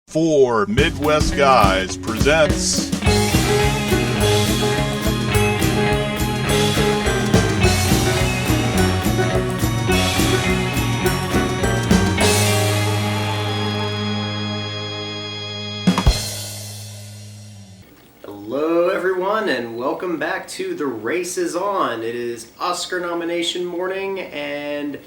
Four Midwest Guys presents Hello everyone and welcome back to The Race is On. It is Oscar nomination morning and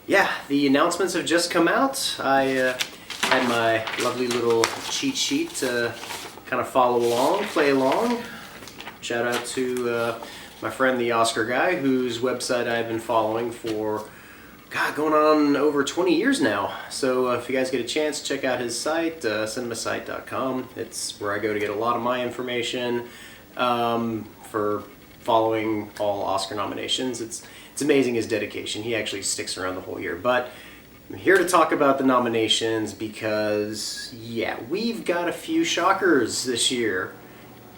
yeah, the announcements have just come out. I had my lovely little cheat sheet to kind of follow along, play along. Shout out to my friend the Oscar guy, whose website I've been following for, going on over 20 years now. So if you guys get a chance, check out his site, cinemasite.com. It's where I go to get a lot of my information for following all Oscar nominations. It's amazing his dedication. He actually sticks around the whole year. But I'm here to talk about the nominations because, yeah, we've got a few shockers this year.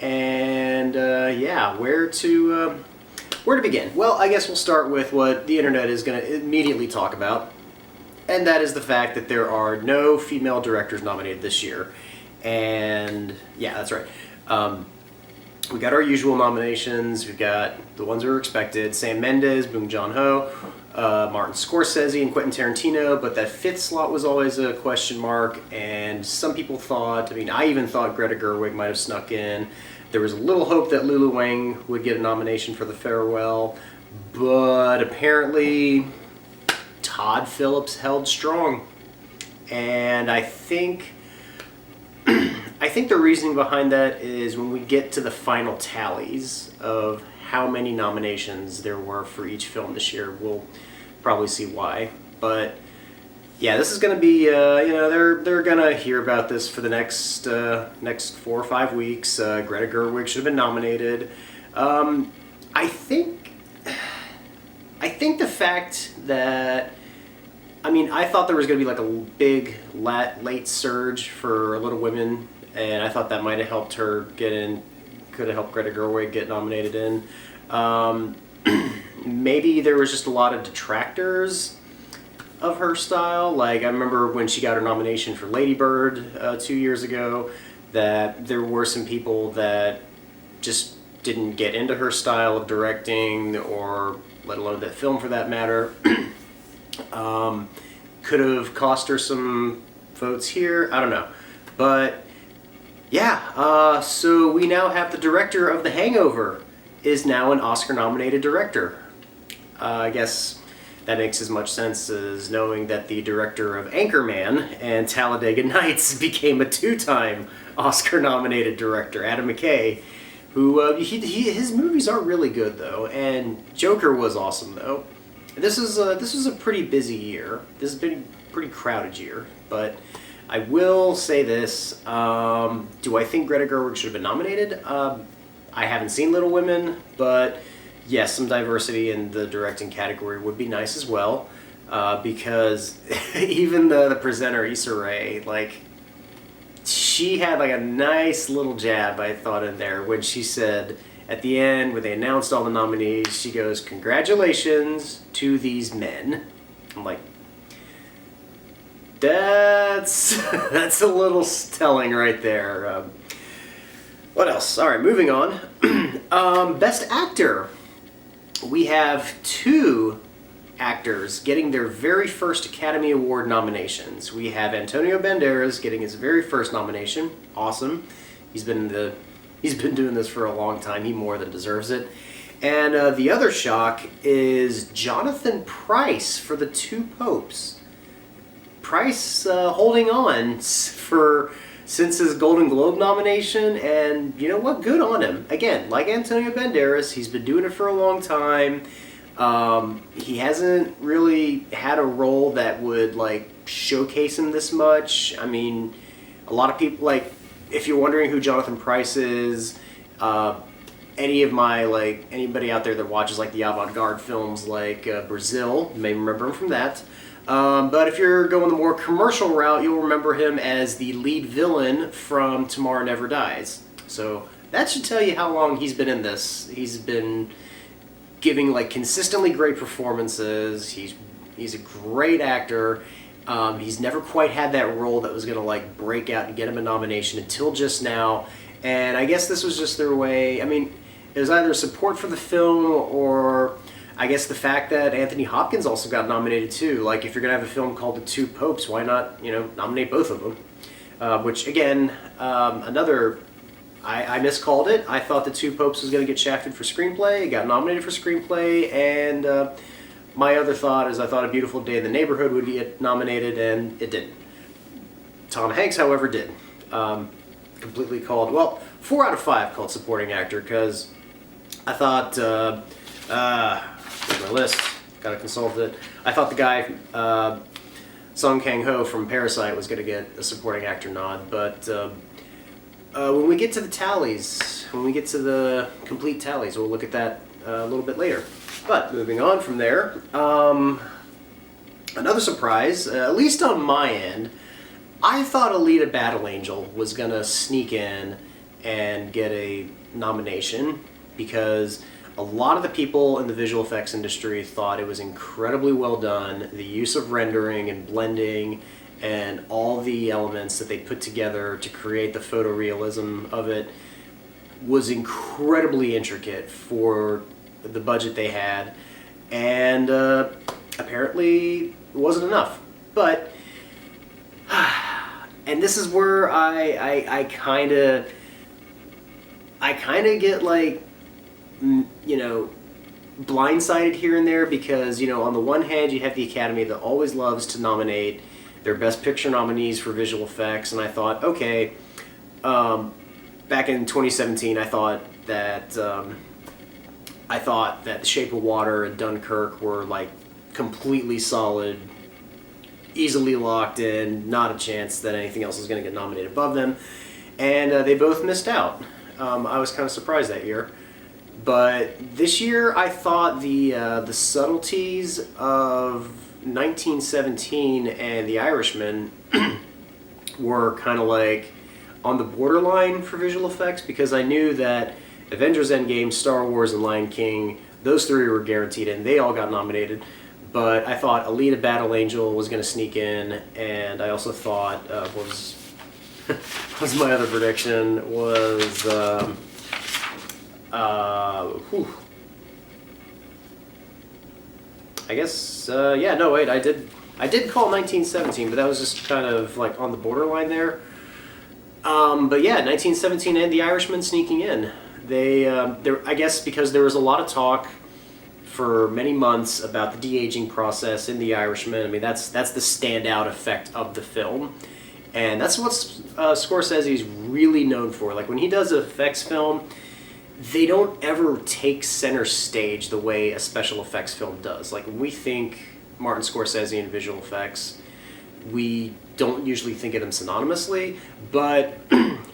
And, where to begin? Well, I guess we'll start with what the internet is going to immediately talk about. And that is the fact that there are no female directors nominated this year. And, yeah, that's right. We got our usual nominations. We've got the ones we were expected: Sam Mendes, Bong Joon-ho, Martin Scorsese, and Quentin Tarantino. But that fifth slot was always a question mark. And some people thought, I even thought Greta Gerwig might have snuck in. There was a little hope that Lulu Wang would get a nomination for The Farewell. But apparently, Todd Phillips held strong. And I think the reasoning behind that is when we get to the final tallies of how many nominations there were for each film this year, we'll probably see why. But yeah, this is going to be, they're going to hear about this for the next 4 or 5 weeks. Greta Gerwig should have been nominated. I think the fact that, I thought there was going to be like a big late surge for Little Women, and I thought that might have helped her get in, could have helped Greta Gerwig get nominated in. Maybe there was just a lot of detractors of her style. Like, I remember when she got her nomination for Lady Bird 2 years ago, that there were some people that just didn't get into her style of directing, or let alone that film for that matter. Could have cost her some votes here. I don't know. But yeah, so we now have the director of The Hangover is now an Oscar-nominated director. I guess that makes as much sense as knowing that the director of Anchorman and Talladega Nights became a 2-time Oscar-nominated director, Adam McKay, who his movies are really good though, and Joker was awesome though. This is a pretty busy year. This has been a pretty crowded year, but I will say this: do I think Greta Gerwig should have been nominated? I haven't seen Little Women, but yes, some diversity in the directing category would be nice as well, because even the presenter Issa Rae, she had a nice little jab, I thought, in there when she said at the end, when they announced all the nominees, she goes, "Congratulations to these men." I'm like, that's a little telling right there. What else? All right, moving on. Best Actor. We have 2 actors getting their very first Academy Award nominations. We have Antonio Banderas getting his very first nomination. Awesome. He's been doing this for a long time. He more than deserves it. And the other shock is Jonathan Pryce for The Two Popes. Pryce holding on since his Golden Globe nomination, and you know what? Good on him. Again, like Antonio Banderas, he's been doing it for a long time. He hasn't really had a role that would showcase him this much. A lot of people, if you're wondering who Jonathan Pryce is, anybody out there that watches the avant-garde films like Brazil, you may remember him from that. But if you're going the more commercial route, you'll remember him as the lead villain from Tomorrow Never Dies. So that should tell you how long he's been in this. He's been giving consistently great performances. He's a great actor, He's never quite had that role that was going to like break out and get him a nomination until just now. And I guess this was just their way. I mean, it was either support for the film or I guess the fact that Anthony Hopkins also got nominated too. Like, if you're going to have a film called The Two Popes, why not, nominate both of them? Which, again, another... I miscalled it. I thought The Two Popes was going to get shafted for screenplay. It got nominated for screenplay, and my other thought is I thought A Beautiful Day in the Neighborhood would get nominated, and it didn't. Tom Hanks, however, did. Completely called, 4 out of 5 called supporting actor, because I thought, here's my list, gotta consult it. I thought the guy, Song Kang-ho from Parasite was gonna get a supporting actor nod, but when we get to the tallies, when we get to the complete tallies, we'll look at that a little bit later. But moving on from there, another surprise, at least on my end, I thought Alita Battle Angel was going to sneak in and get a nomination because a lot of the people in the visual effects industry thought it was incredibly well done. The use of rendering and blending and all the elements that they put together to create the photorealism of it was incredibly intricate for the budget they had, and apparently it wasn't enough. But and this is where I kind of get like blindsided here and there because on the one hand you have the Academy that always loves to nominate their Best Picture nominees for visual effects, and I thought, okay, back in 2017, I thought that The Shape of Water and Dunkirk were like completely solid, easily locked in, not a chance that anything else was going to get nominated above them, and they both missed out. I was kind of surprised that year, but this year I thought the subtleties of 1917 and The Irishman were kind of like on the borderline for visual effects because I knew that Avengers Endgame, Star Wars, and Lion King, those 3 were guaranteed and they all got nominated. But I thought Alita Battle Angel was going to sneak in, and I also thought was my other prediction was I guess I did call 1917, but that was just kind of like on the borderline there. But yeah, 1917 and The Irishman sneaking in. I guess because there was a lot of talk for many months about the de-aging process in The Irishman. I mean, that's the standout effect of the film. And that's what Scorsese's really known for. Like, when he does an effects film, they don't ever take center stage the way a special effects film does. Like, when we think Martin Scorsese and visual effects, we don't usually think of him synonymously, but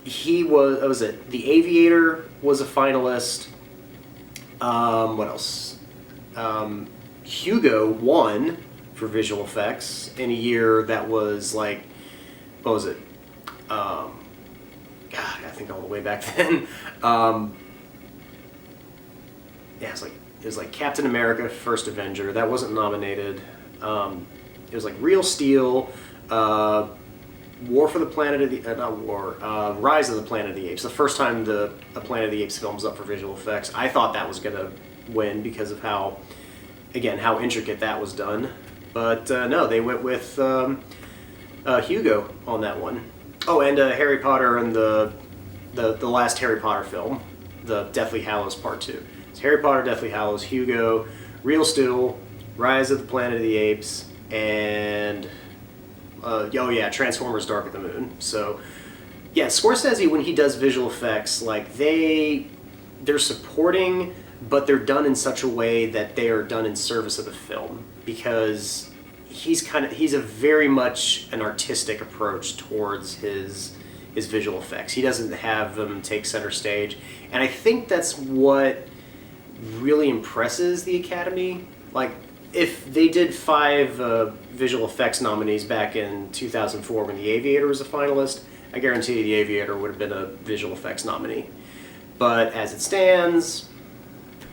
he was The Aviator was a finalist. What else? Hugo won for visual effects in a year that was like, what was it? God, I think all the way back then. Yeah, it was like Captain America: First Avenger. That wasn't nominated. It was like Real Steel, War for the Planet of the not War, Rise of the Planet of the Apes. The first time a Planet of the Apes film was up for visual effects. I thought that was gonna win because of how intricate that was done. But no, they went with Hugo on that one. Oh, and Harry Potter and the last Harry Potter film, the Deathly Hallows Part 2. It's Harry Potter, Deathly Hallows, Hugo, Real Steel, Rise of the Planet of the Apes, and Transformers: Dark of the Moon. So yeah, Scorsese, when he does visual effects, like they're supporting, but they're done in such a way that they are done in service of the film, because he's a very much an artistic approach towards his visual effects. He doesn't have them take center stage, and I think that's what really impresses the Academy. Like, if they did 5 visual effects nominees back in 2004 when The Aviator was a finalist, I guarantee The Aviator would have been a visual effects nominee. But as it stands,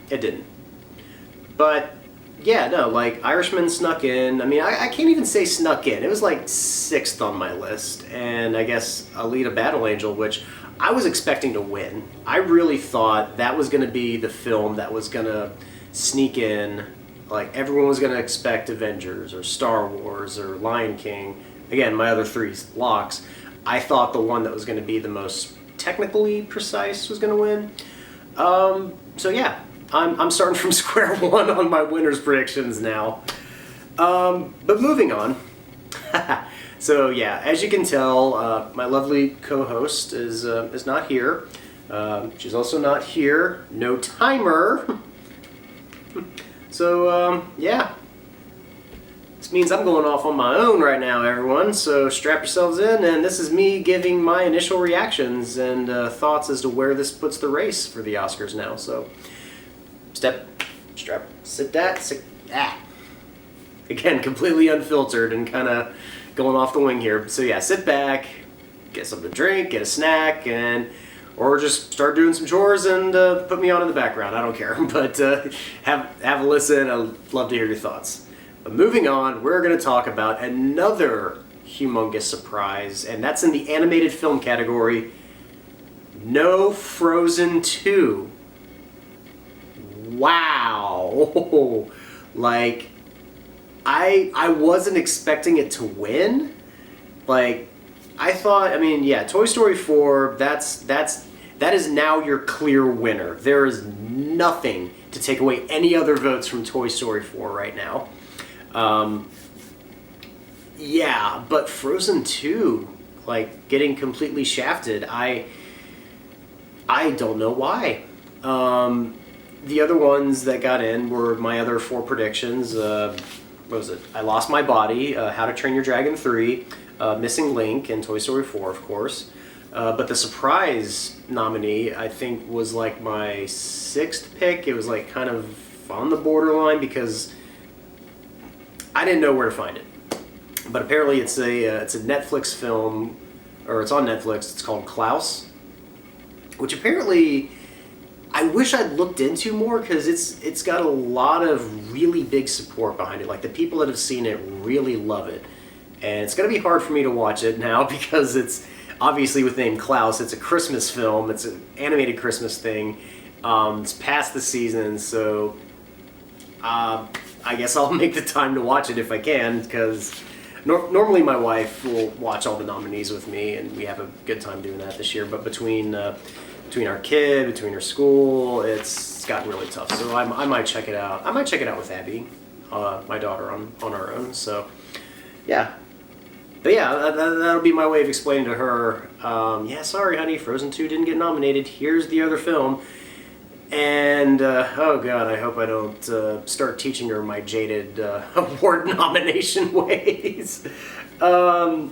it didn't. But yeah, no, like Irishman snuck in. I mean, I can't even say snuck in. It was like sixth on my list, and I guess Alita: Battle Angel, which I was expecting to win. I really thought that was going to be the film that was going to sneak in. Like everyone was going to expect Avengers or Star Wars or Lion King. Again, my other three locks. I thought the one that was going to be the most technically precise was going to win. So yeah, I'm starting from square one on my winners predictions now. But moving on. So yeah, as you can tell, my lovely co-host is not here. She's also not here. No timer. So yeah, this means I'm going off on my own right now, everyone. So strap yourselves in, and this is me giving my initial reactions and thoughts as to where this puts the race for the Oscars now. So sit. Again, completely unfiltered and kind of going off the wing here. So yeah, sit back, get something to drink, get a snack, or just start doing some chores and put me on in the background. I don't care, but have a listen. I'd love to hear your thoughts. But moving on, we're going to talk about another humongous surprise, and that's in the animated film category. No Frozen 2. Wow. Like, I wasn't expecting it to win. Like, I thought, I mean, yeah, Toy Story 4, that is now your clear winner. There is nothing to take away any other votes from Toy Story 4 right now. Yeah, but Frozen 2, like, getting completely shafted, I don't know why. The other ones that got in were my other four predictions. What was it? I Lost My Body, How to Train Your Dragon 3, Missing Link, and Toy Story 4, of course. But the surprise nominee, I think, was like my sixth pick. It was like kind of on the borderline because I didn't know where to find it. But apparently it's a Netflix film, or it's on Netflix. It's called Klaus, which apparently I wish I'd looked into more because it's got a lot of really big support behind it. Like the people that have seen it really love it, and it's gonna be hard for me to watch it now because it's obviously with the name Klaus. It's a Christmas film. It's an animated Christmas thing. It's past the season, so I guess I'll make the time to watch it if I can because normally my wife will watch all the nominees with me, and we have a good time doing that this year. But between our kid, between her school, it's gotten really tough. So I might check it out. I might check it out with Abby, my daughter, on our own. So yeah. But yeah, that'll be my way of explaining to her, yeah, sorry, honey, Frozen 2 didn't get nominated. Here's the other film. And, oh God, I hope I don't start teaching her my jaded award nomination ways. All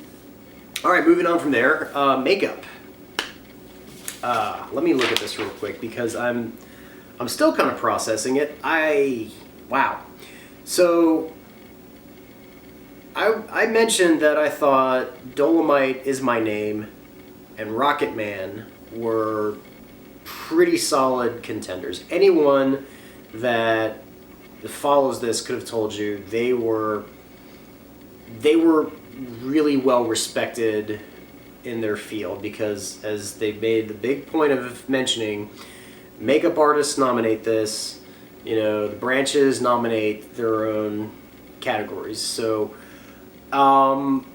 right, moving on from there. Makeup. Let me look at this real quick because I'm still kind of processing it. Wow. So I mentioned that I thought Dolomite Is My Name and Rocket Man were pretty solid contenders. Anyone that follows this could have told you they were really well respected in their field because, as they made the big point of mentioning, makeup artists nominate this. You know, the branches nominate their own categories. So I'm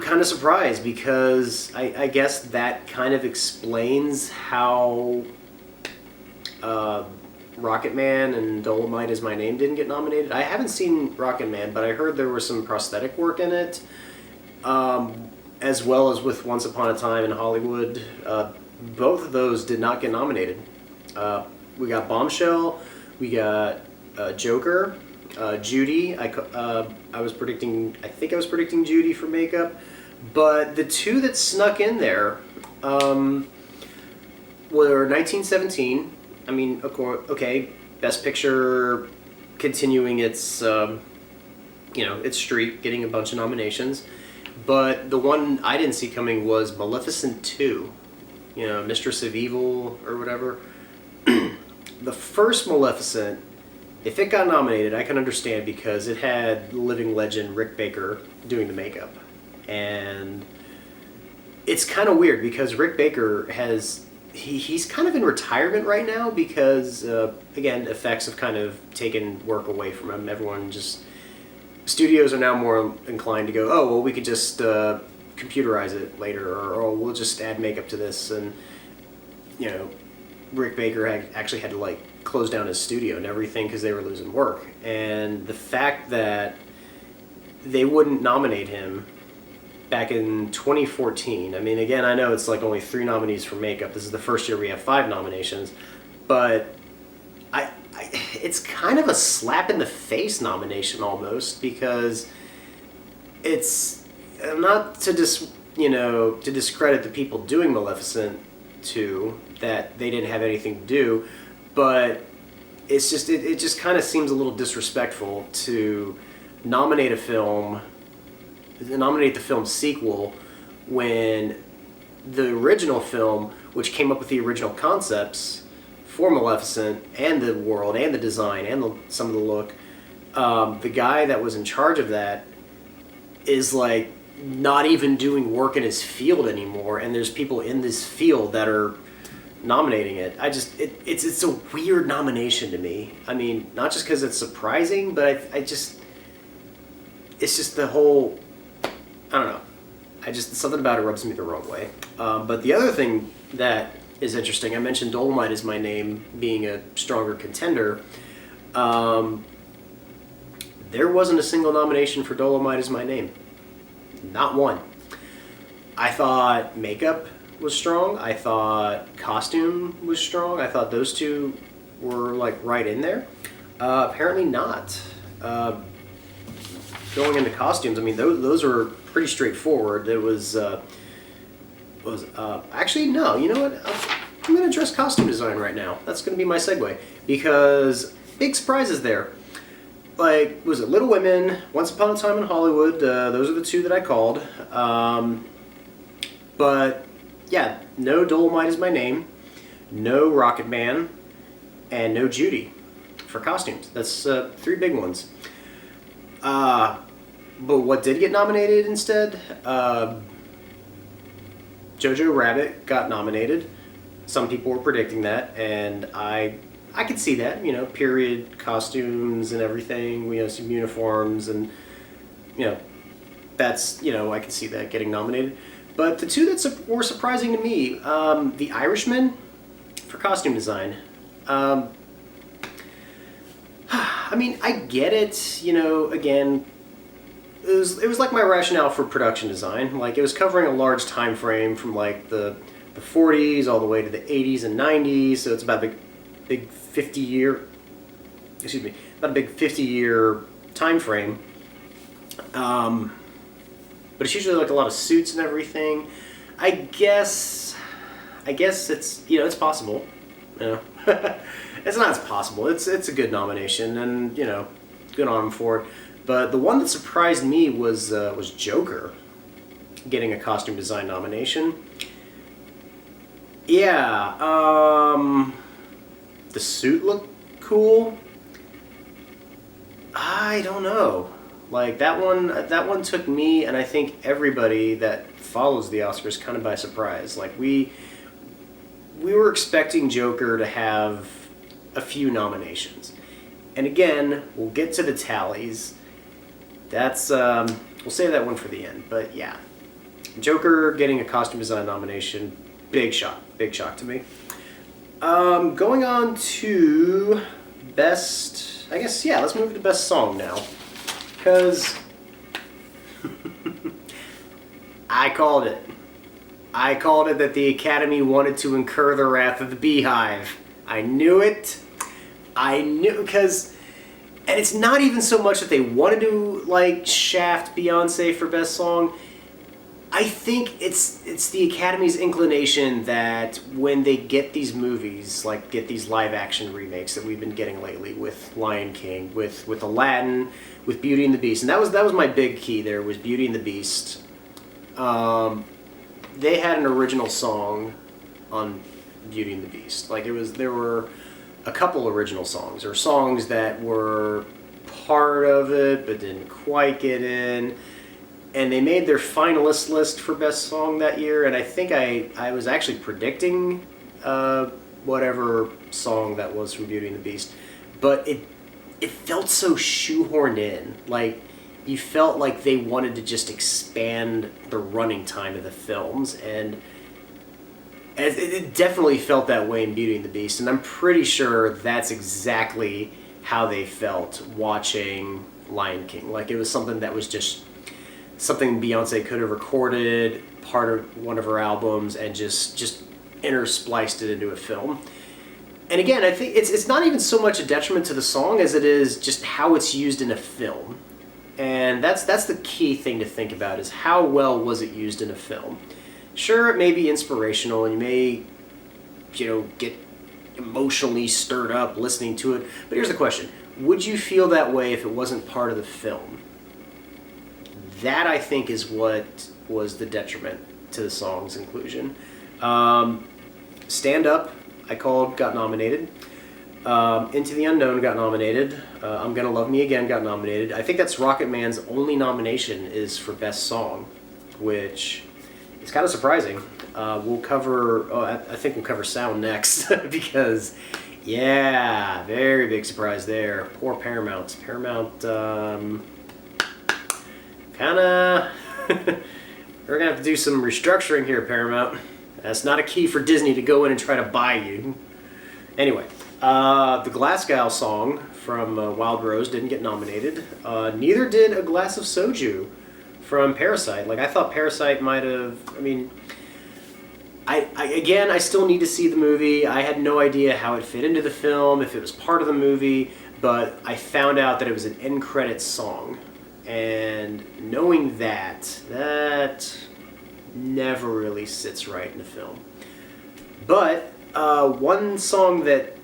kind of surprised because I guess that kind of explains how Rocket Man and Dolomite Is My Name didn't get nominated. I haven't seen Rocket Man, but I heard there was some prosthetic work in it, as well as with Once Upon a Time in Hollywood. Both of those did not get nominated. We got Bombshell, we got Joker, Judy. I think I was predicting Judy for makeup, but the two that snuck in there were 1917. I mean, okay, Best Picture continuing its its streak, getting a bunch of nominations. But the one I didn't see coming was Maleficent 2, Mistress of Evil or whatever. The first Maleficent if it got nominated, I can understand because it had living legend Rick Baker doing the makeup. And it's kind of weird because Rick Baker he's kind of in retirement right now because, again, effects have kind of taken work away from him. Studios are now more inclined to go, oh, well, we could just computerize it later, or oh, we'll just add makeup to this. And, Rick Baker actually had to, close down his studio and everything because they were losing work. And the fact that they wouldn't nominate him back in 2014. I mean, again, I know it's only 3 nominees for makeup. This is the first year we have 5 nominations, but it's kind of a slap in the face nomination almost because it's not to to discredit the people doing Maleficent 2 that they didn't have anything to do, but it's just it just kind of seems a little disrespectful to nominate the film sequel when the original film, which came up with the original concepts for Maleficent and the world and the design and some of the look, the guy that was in charge of that is not even doing work in his field anymore, and there's people in this field that are nominating it. It's a weird nomination to me. I mean, not just because it's surprising, but it's just the whole, I don't know. Something about it rubs me the wrong way. But the other thing that is interesting, I mentioned Dolomite Is My Name being a stronger contender. There wasn't a single nomination for Dolomite Is My Name. Not one. I thought makeup was strong. I thought costume was strong. I thought those two were right in there. Apparently not. Going into costumes, I mean, those are pretty straightforward. It was actually, no, you know what? I'm going to address costume design right now. That's going to be my segue. Because big surprises there. Was it Little Women, Once Upon a Time in Hollywood? Those are the 2 that I called. But, yeah, no Dolomite Is My Name, no Rocket Man, and no Judy for costumes. That's 3 big ones. But what did get nominated instead? Jojo Rabbit got nominated. Some people were predicting that, and I could see that. Period costumes and everything. Some uniforms, and that's I can see that getting nominated. But the 2 that were surprising to me, The Irishman for costume design. I mean, I get it. Again, it was like my rationale for production design. It was covering a large time frame from the 40s all the way to the 80s and 90s. So it's about a big 50-year time frame. But it's usually a lot of suits and everything. I guess it's it's possible. It's not as possible. It's a good nomination, and good on him for it. But the one that surprised me was Joker getting a costume design nomination. Yeah, the suit looked cool. I don't know. That one took me, and I think everybody that follows the Oscars kind of by surprise. We were expecting Joker to have a few nominations. And again, we'll get to the tallies. That's, we'll save that one for the end. But yeah, Joker getting a costume design nomination, big shock to me. Going on to best, I guess, yeah, let's move to best song now. Because I called it. I called it that the Academy wanted to incur the wrath of the Beehive. I knew it. Because, and it's not even so much that they wanted to shaft Beyonce for best song. I think it's the Academy's inclination that when they get these movies, get these live action remakes that we've been getting lately with Lion King, with Aladdin, with Beauty and the Beast, and that was my big key there, was Beauty and the Beast. They had an original song on Beauty and the Beast. There were a couple original songs, or songs that were part of it but didn't quite get in. And they made their finalist list for Best Song that year, and I think I was actually predicting whatever song that was from Beauty and the Beast. But it felt so shoehorned in. Like, you felt like they wanted to just expand the running time of the films, and it definitely felt that way in Beauty and the Beast, and I'm pretty sure that's exactly how they felt watching Lion King. Like, it was something that was just something Beyonce could have recorded, part of one of her albums, and just interspliced it into a film. And again, I think it's not even so much a detriment to the song as it is just how it's used in a film. And that's the key thing to think about, is how well was it used in a film. Sure, it may be inspirational, and you may, get emotionally stirred up listening to it. But here's the question. Would you feel that way if it wasn't part of the film? That, I think, is what was the detriment to the song's inclusion. Stand Up, I called, got nominated. Into the Unknown got nominated. I'm Gonna Love Me Again got nominated. I think that's Rocket Man's only nomination is for Best Song, which is kind of surprising. We'll cover, I think we'll cover sound next, because, yeah, very big surprise there. Poor Paramount. Paramount, kind of, we're going to have to do some restructuring here, Paramount. That's not a key for Disney to go in and try to buy you. Anyway, the Glasgow song from Wild Rose didn't get nominated. Neither did A Glass of Soju from Parasite. Like, I thought Parasite might have, I still need to see the movie. I had no idea how it fit into the film, if it was part of the movie, but I found out that it was an end credits song. And knowing that never really sits right in a film. But one song that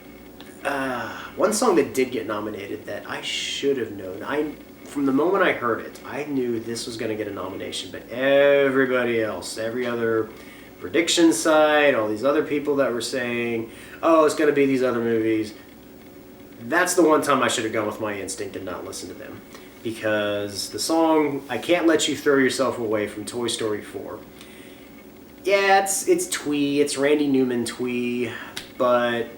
did get nominated that I should have known. From the moment I heard it, I knew this was going to get a nomination. But everybody else, every other prediction site, all these other people that were saying, oh, it's going to be these other movies. That's the one time I should have gone with my instinct and not listened to them. Because the song, I Can't Let You Throw Yourself Away from Toy Story 4. Yeah, it's twee, it's Randy Newman twee, but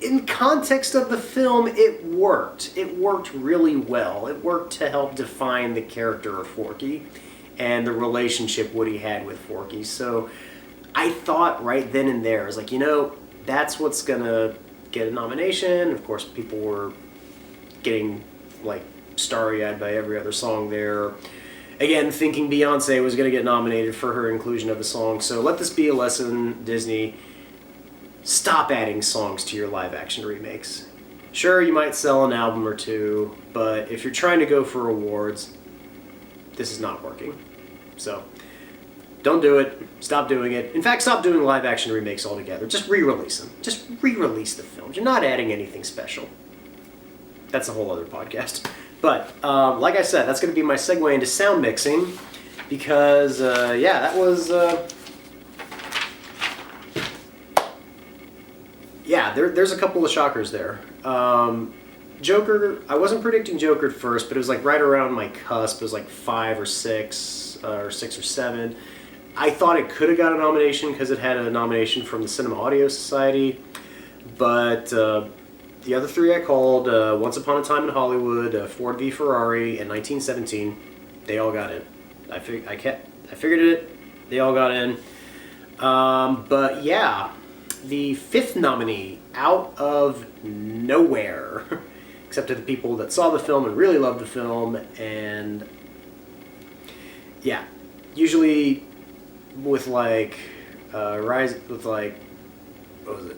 in context of the film, it worked. It worked really well. It worked to help define the character of Forky and the relationship Woody had with Forky. So I thought right then and there, I was like, that's what's gonna get a nomination. Of course, people were getting like starry-eyed by every other song there. Again, thinking Beyonce was going to get nominated for her inclusion of a song. So let this be a lesson, Disney. Stop adding songs to your live-action remakes. Sure, you might sell an album or two, but if you're trying to go for awards, this is not working. So don't do it. Stop doing it. In fact, stop doing live-action remakes altogether. Just re-release them. Just re-release the films. You're not adding anything special. That's a whole other podcast. But, like I said, that's going to be my segue into sound mixing, because, that was, there's a couple of shockers there. Joker, I wasn't predicting Joker at first, but it was like right around my cusp. It was like 5 or 6, or 6 or 7. I thought it could have got a nomination because it had a nomination from the Cinema Audio Society, but the other 3 I called, Once Upon a Time in Hollywood, Ford v Ferrari, and 1917, they all got in. I figured it. They all got in. But yeah, the 5th nominee, out of nowhere, except to the people that saw the film and really loved the film, and yeah, usually with like what was it?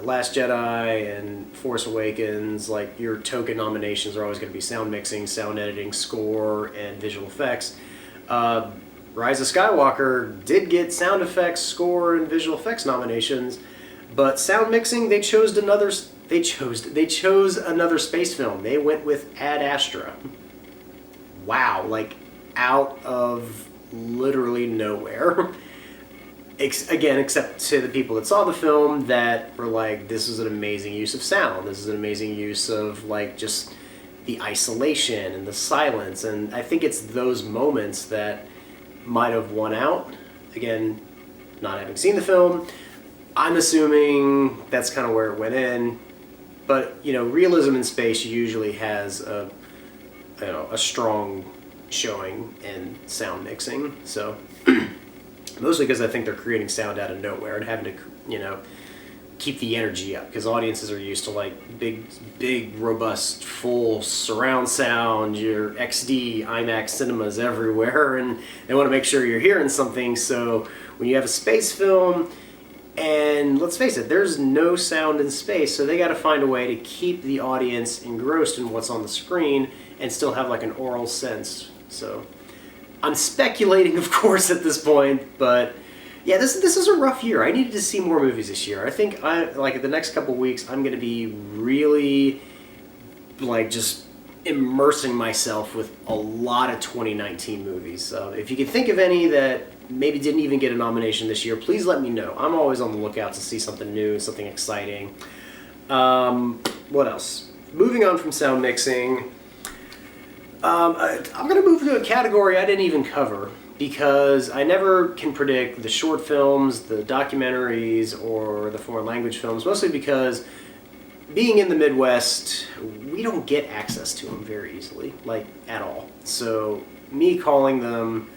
Last Jedi and Force Awakens, like your token nominations are always going to be sound mixing, sound editing, score, and visual effects. Rise of Skywalker did get sound effects, score, and visual effects nominations, but sound mixing, they chose another space film. They went with Ad Astra. Wow, like out of literally nowhere. Again, except to the people that saw the film that were like, this is an amazing use of sound. This is an amazing use of like just the isolation and the silence. And I think it's those moments that might have won out. Again, not having seen the film, I'm assuming that's kind of where it went in. But, realism in space usually has a strong showing in sound mixing. So, mostly because I think they're creating sound out of nowhere and having to, keep the energy up. Because audiences are used to, like, big, robust, full surround sound, your XD, IMAX cinemas everywhere, and they want to make sure you're hearing something. So, when you have a space film, and let's face it, there's no sound in space, so they got to find a way to keep the audience engrossed in what's on the screen and still have like an oral sense. So I'm speculating, of course, at this point, but yeah, this is a rough year. I needed to see more movies this year. I think the next couple weeks I'm going to be really like just immersing myself with a lot of 2019 movies. If you can think of any that maybe didn't even get a nomination this year, please let me know. I'm always on the lookout to see something new, something exciting. What else? Moving on from sound mixing, I'm going to move to a category I didn't even cover because I never can predict the short films, the documentaries, or the foreign language films, mostly because being in the Midwest, we don't get access to them very easily, like at all. So me calling them,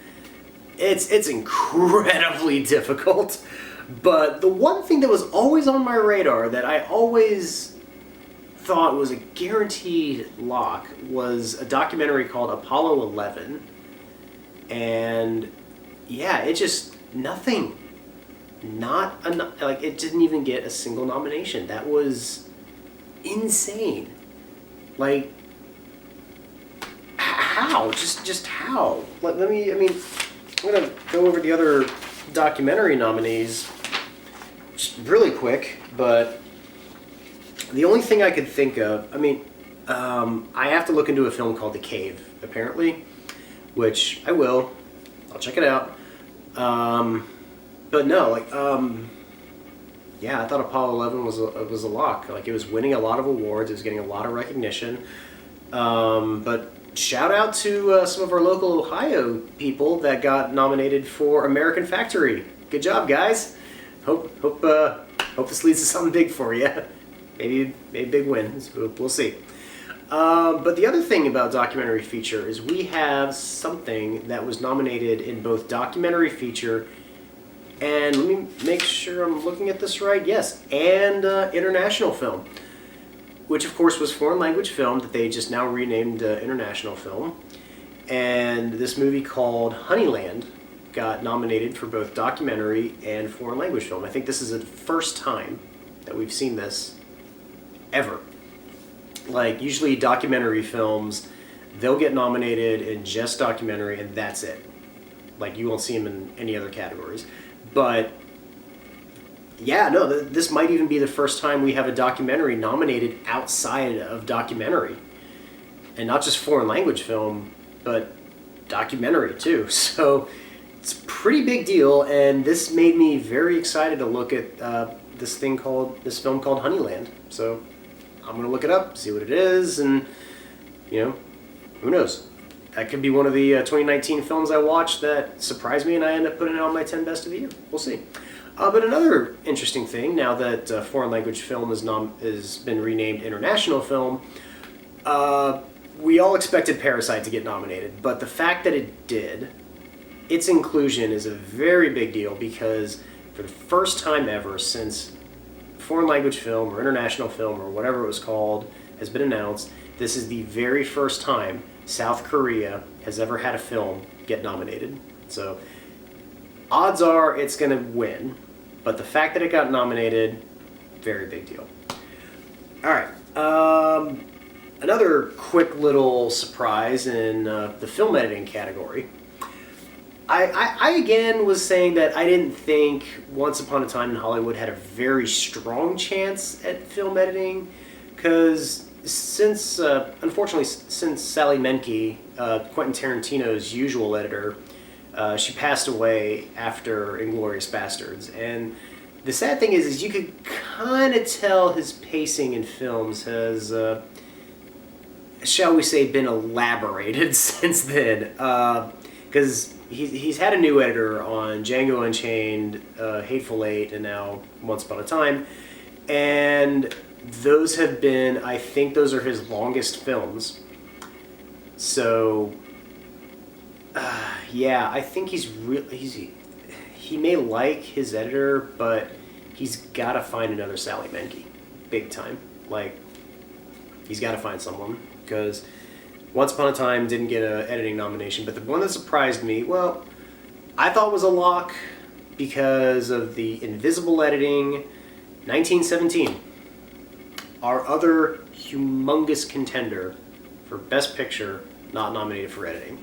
it's incredibly difficult. But the one thing that was always on my radar that I always thought was a guaranteed lock was a documentary called Apollo 11. And yeah, it just, nothing. It didn't even get a single nomination. That was insane. Like, how? Just how? I'm going to go over the other documentary nominees just really quick, but the only thing I could think of, I have to look into a film called The Cave, apparently, which I will. I'll check it out. But no, yeah, I thought Apollo 11 was a lock. Like, it was winning a lot of awards. It was getting a lot of recognition. But shout out to some of our local Ohio people that got nominated for American Factory. Good job, guys. Hope this leads to something big for you. Maybe big win. We'll see. But the other thing about documentary feature is we have something that was nominated in both documentary feature and, let me make sure I'm looking at this right, yes, and international film, which of course was foreign language film that they just now renamed international film. And this movie called Honeyland got nominated for both documentary and foreign language film. I think this is the first time that we've seen this ever. Like, usually documentary films, they'll get nominated in just documentary and that's it. Like, you won't see them in any other categories. But yeah, no, this might even be the first time we have a documentary nominated outside of documentary. And not just foreign language film, but documentary too. So it's a pretty big deal, and this made me very excited to look at this film called Honeyland. So I'm going to look it up, see what it is, and, who knows? That could be one of the 2019 films I watched that surprised me, and I end up putting it on my 10 best of the year. We'll see. But another interesting thing, now that foreign language film has been renamed international film, we all expected Parasite to get nominated, but the fact that it did, its inclusion is a very big deal because for the first time ever since foreign language film or international film or whatever it was called has been announced, this is the very first time South Korea has ever had a film get nominated. So odds are it's going to win, but the fact that it got nominated, very big deal. All right. Another quick little surprise in the film editing category. I again was saying that I didn't think Once Upon a Time in Hollywood had a very strong chance at film editing, because unfortunately, since Sally Menke, Quentin Tarantino's usual editor, She passed away after Inglourious Bastards, and the sad thing is you could kind of tell his pacing in films has, shall we say, been elaborated since then. Because he's had a new editor on Django Unchained, Hateful Eight, and now Once Upon a Time, and those have been, I think those are his longest films. So, yeah, I think he may like his editor, but he's got to find another Sally Menke, big time. Like, he's got to find someone, because Once Upon a Time didn't get an editing nomination, but the one that surprised me, well, I thought was a lock because of the invisible editing, 1917. Our other humongous contender for Best Picture, not nominated for editing.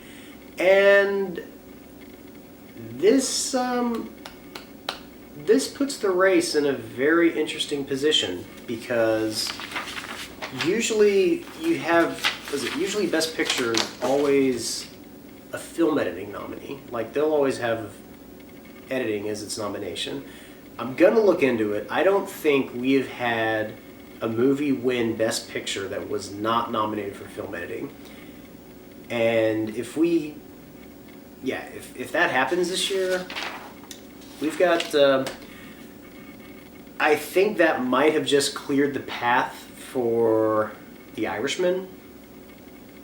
And this puts the race in a very interesting position, because usually you have, usually Best Picture is always a film editing nominee. Like, they'll always have editing as its nomination. I'm gonna look into it. I don't think we have had a movie win Best Picture that was not nominated for film editing. And if that happens this year, we've got, I think that might have just cleared the path for The Irishman,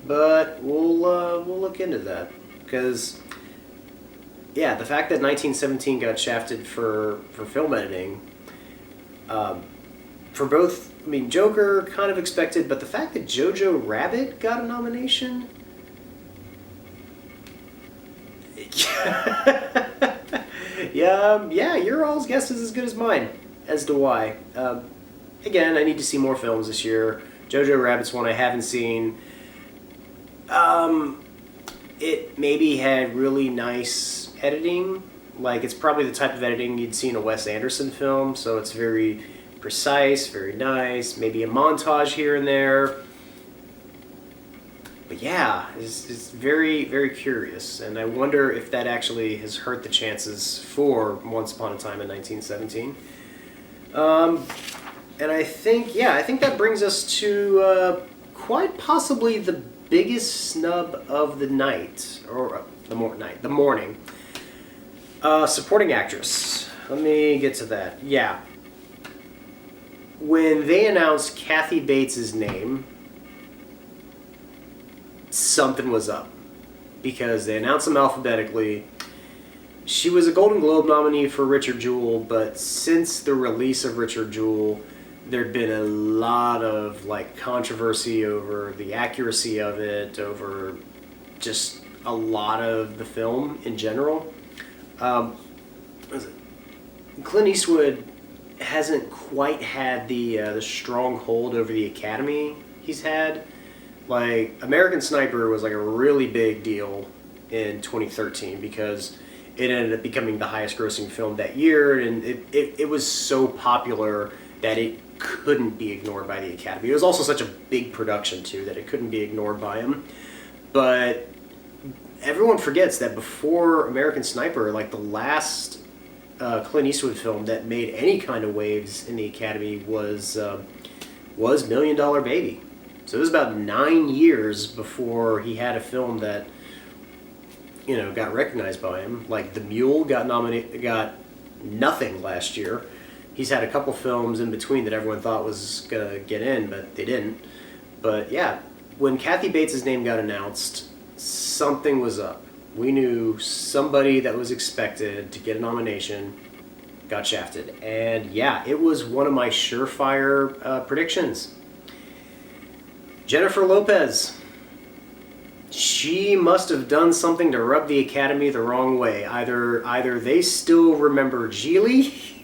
but we'll look into that, because, yeah, the fact that 1917 got shafted for film editing, for both, I mean, Joker kind of expected, but the fact that Jojo Rabbit got a nomination, yeah, your all's guess is as good as mine as to why. Again, I need to see more films this year. Jojo Rabbit's one I haven't seen. It maybe had really nice editing. Like, it's probably the type of editing you'd see in a Wes Anderson film, so it's very precise, very nice, maybe a montage here and there. But yeah, it's very, very curious, and I wonder if that actually has hurt the chances for Once Upon a Time in 1917. And I think that brings us to quite possibly the biggest snub of the night, or the morning. Supporting actress. Let me get to that. Yeah. When they announced Kathy Bates' name, something was up, because they announced them alphabetically. She was a Golden Globe nominee for Richard Jewell, but since the release of Richard Jewell, there'd been a lot of controversy over the accuracy of it, over just a lot of the film in general. Clint Eastwood hasn't quite had the strong hold over the Academy he's had. Like, American Sniper was a really big deal in 2013 because it ended up becoming the highest grossing film that year, and it was so popular that it couldn't be ignored by the Academy. It was also such a big production too that it couldn't be ignored by him. But everyone forgets that before American Sniper, the last Clint Eastwood film that made any kind of waves in the Academy was $1 Million Baby. So it was about 9 years before he had a film that, got recognized by him. Like The Mule got nothing last year. He's had a couple films in between that everyone thought was gonna get in, but they didn't. But yeah, when Kathy Bates' name got announced, something was up. We knew somebody that was expected to get a nomination got shafted. And yeah, it was one of my surefire predictions. Jennifer Lopez. She must have done something to rub the Academy the wrong way. Either they still remember Geely,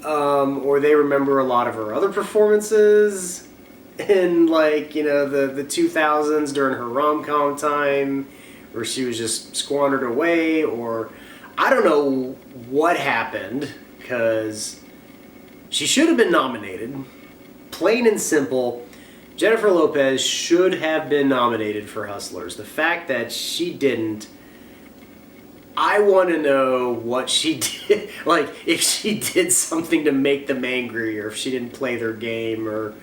or they remember a lot of her other performances in the 2000s during her rom-com time, where she was just squandered away, or I don't know what happened, because she should have been nominated. Plain and simple. Jennifer Lopez should have been nominated for Hustlers. The fact that she didn't, I want to know what she did, like if she did something to make them angry, or if she didn't play their game, or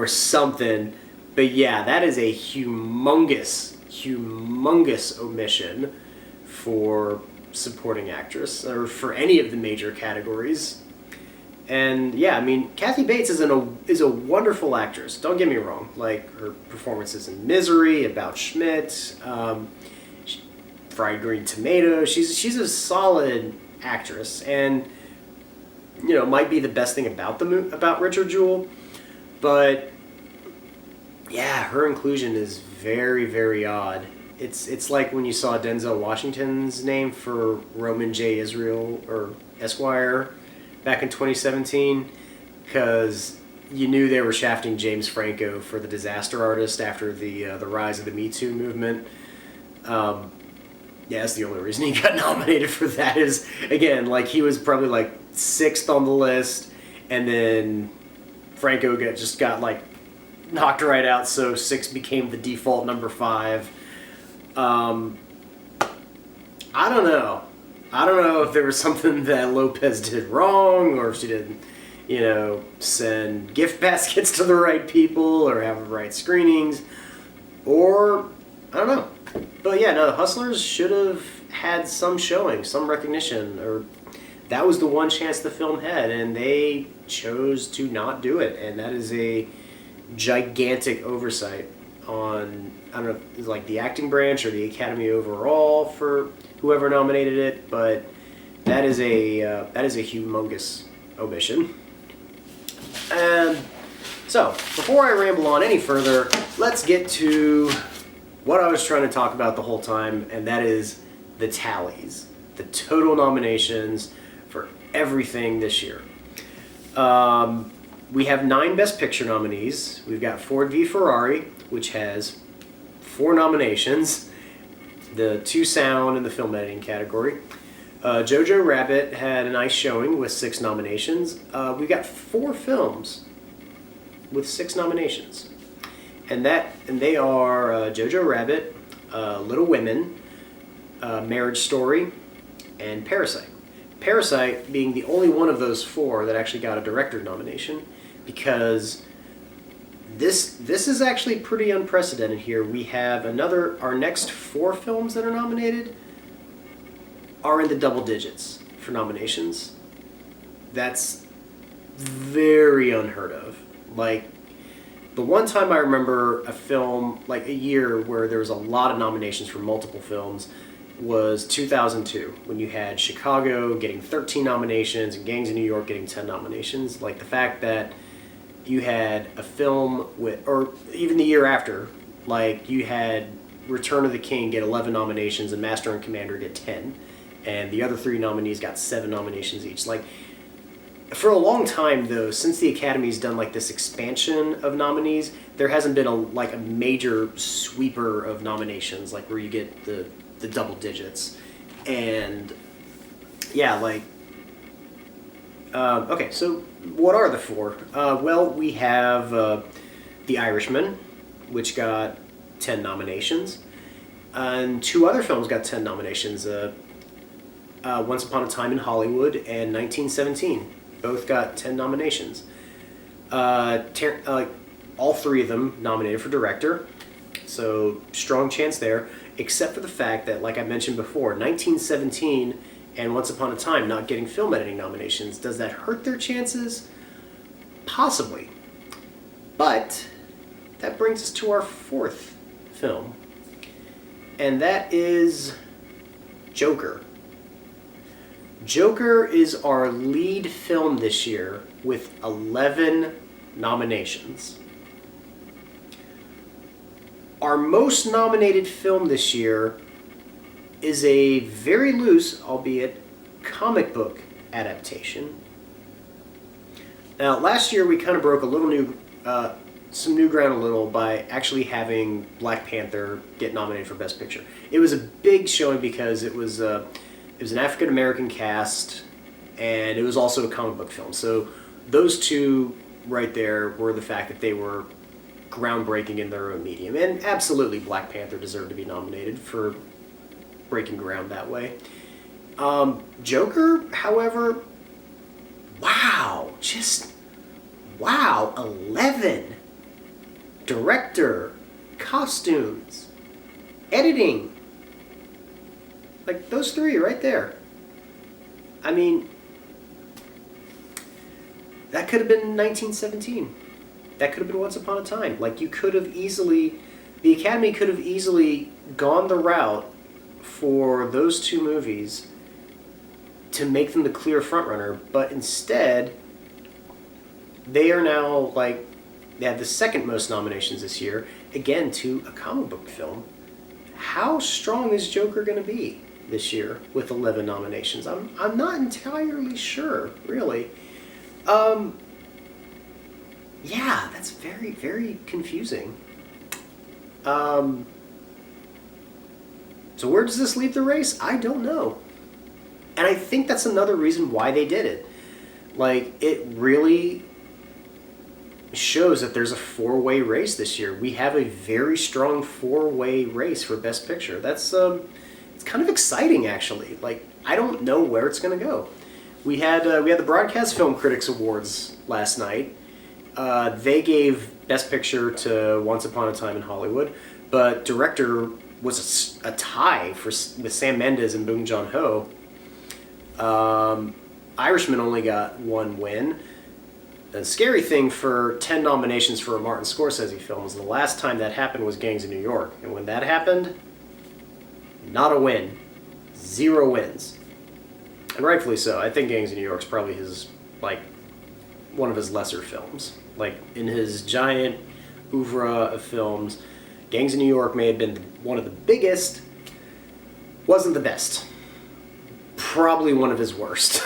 something. But yeah, that is a humongous, humongous omission for supporting actress, or for any of the major categories. And yeah, I mean, Kathy Bates is a wonderful actress. Don't get me wrong. Like her performances in Misery, About Schmidt, Fried Green Tomato. She's a solid actress, and might be the best thing about about Richard Jewell. But yeah, her inclusion is very, very odd. It's like when you saw Denzel Washington's name for Roman J. Israel or Esquire back in 2017, because you knew they were shafting James Franco for The Disaster Artist after the rise of the Me Too movement. Yeah, that's the only reason he got nominated for that. Is, again, like, he was probably like sixth on the list, and then Franco just got like knocked right out, so 6 became the default number 5. I don't know. I don't know if there was something that Lopez did wrong, or if she didn't, send gift baskets to the right people, or have the right screenings, or I don't know. But yeah, no, Hustlers should have had some showing, some recognition, or that was the one chance the film had, and they chose to not do it, and that is a gigantic oversight on, I don't know, if it's like the acting branch or the Academy overall for whoever nominated it, but that is a humongous omission. And so, before I ramble on any further, let's get to what I was trying to talk about the whole time, and that is the tallies, the total nominations for everything this year. We have 9 Best Picture nominees. We've got Ford v. Ferrari, which has 4 nominations, the 2 sound and the film editing category. Jojo Rabbit had a nice showing with 6 nominations. We've got 4 films with 6 nominations. And they are Jojo Rabbit, Little Women, Marriage Story, and Parasite. Parasite being the only one of those 4 that actually got a director nomination, because this is actually pretty unprecedented here. We have our next 4 films that are nominated are in the double digits for nominations. That's very unheard of. Like, the one time I remember a film, like a year where there was a lot of nominations for multiple films, was 2002, when you had Chicago getting 13 nominations and Gangs of New York getting 10 nominations. Like, the fact that you had a film with, or even the year after, like you had Return of the King get 11 nominations and Master and Commander get 10, and the other 3 nominees got 7 nominations each. Like, for a long time, though, since the Academy's done like this expansion of nominees, there hasn't been a major sweeper of nominations, like where you get the double digits. And yeah, okay, so what are the 4? Well, we have The Irishman, which got 10 nominations, and 2 other films got 10 nominations. Once Upon a Time in Hollywood and 1917. Both got 10 nominations. All 3 of them nominated for director, so strong chance there, except for the fact that, like I mentioned before, 1917 and Once Upon a Time not getting film editing nominations. Does that hurt their chances? Possibly. But that brings us to our 4th film, and that is Joker. Joker is our lead film this year with 11 nominations. Our most nominated film this year is a very loose, albeit comic book adaptation. Now, last year we kind of broke some new ground a little by actually having Black Panther get nominated for Best Picture. It was a big showing because it was an African American cast, and it was also a comic book film. So those 2 right there were the fact that they were groundbreaking in their own medium. And absolutely, Black Panther deserved to be nominated for breaking ground that way. Joker, however, wow, 11. Director, costumes, editing. Like, those 3 right there. I mean, that could have been 1917. That could have been Once Upon a Time. Like, the Academy could have easily gone the route for those 2 movies to make them the clear frontrunner, but instead, they are now, like, they have the second most nominations this year, again, to a comic book film. How strong is Joker going to be this year with 11 nominations? I'm not entirely sure, really. Yeah, that's very, very confusing. So where does this leave the race? I don't know. And I think that's another reason why they did it. Like, it really shows that there's a 4-way race this year. We have a very strong 4-way race for Best Picture. That's it's kind of exciting, actually. Like, I don't know where it's going to go. We had the Broadcast Film Critics Awards last night. They gave Best Picture to Once Upon a Time in Hollywood, but director was a tie with Sam Mendes and Bong Joon-ho. Irishman only got 1 win. The scary thing for 10 nominations for a Martin Scorsese film is the last time that happened was Gangs of New York. And when that happened, not a win. 0 wins. And rightfully so. I think Gangs of New York is probably one of his lesser films. Like, in his giant oeuvre of films, Gangs of New York may have been one of the biggest, wasn't the best. Probably one of his worst.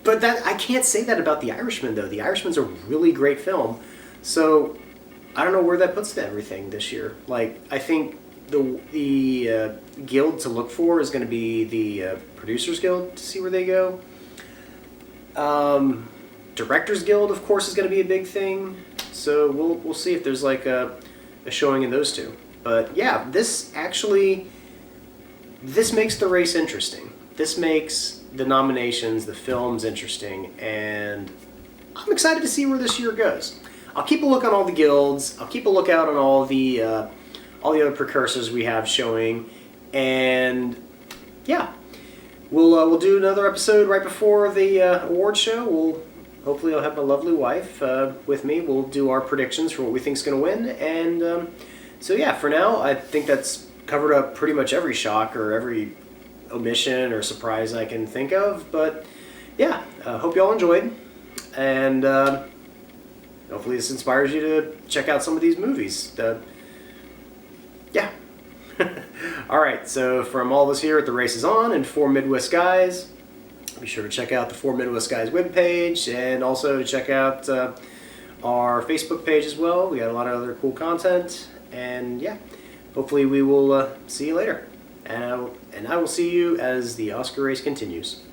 But I can't say that about The Irishman, though. The Irishman's a really great film. So I don't know where that puts everything this year. Like, I think the guild to look for is going to be the Producers Guild, to see where they go. Directors Guild, of course, is going to be a big thing. So we'll see if there's like a showing in those 2. But yeah, this makes the race interesting. This makes the nominations, the films interesting, and I'm excited to see where this year goes. I'll keep a look on all the guilds. I'll keep a lookout on all the other precursors we have showing, and yeah, we'll do another episode right before the award show. Hopefully I'll have my lovely wife with me. We'll do our predictions for what we think is going to win, and so yeah, for now I think that's covered up pretty much every shock or every omission or surprise I can think of. But yeah, hope you all enjoyed, and hopefully this inspires you to check out some of these movies. Yeah. Alright, so from all of us here at The Race is On and 4 Midwest Guys, be sure to check out the 4 Midwest Guys webpage, and also check out our Facebook page as well. We got a lot of other cool content, and yeah, hopefully we will see you later. And I will see you as the Oscar race continues.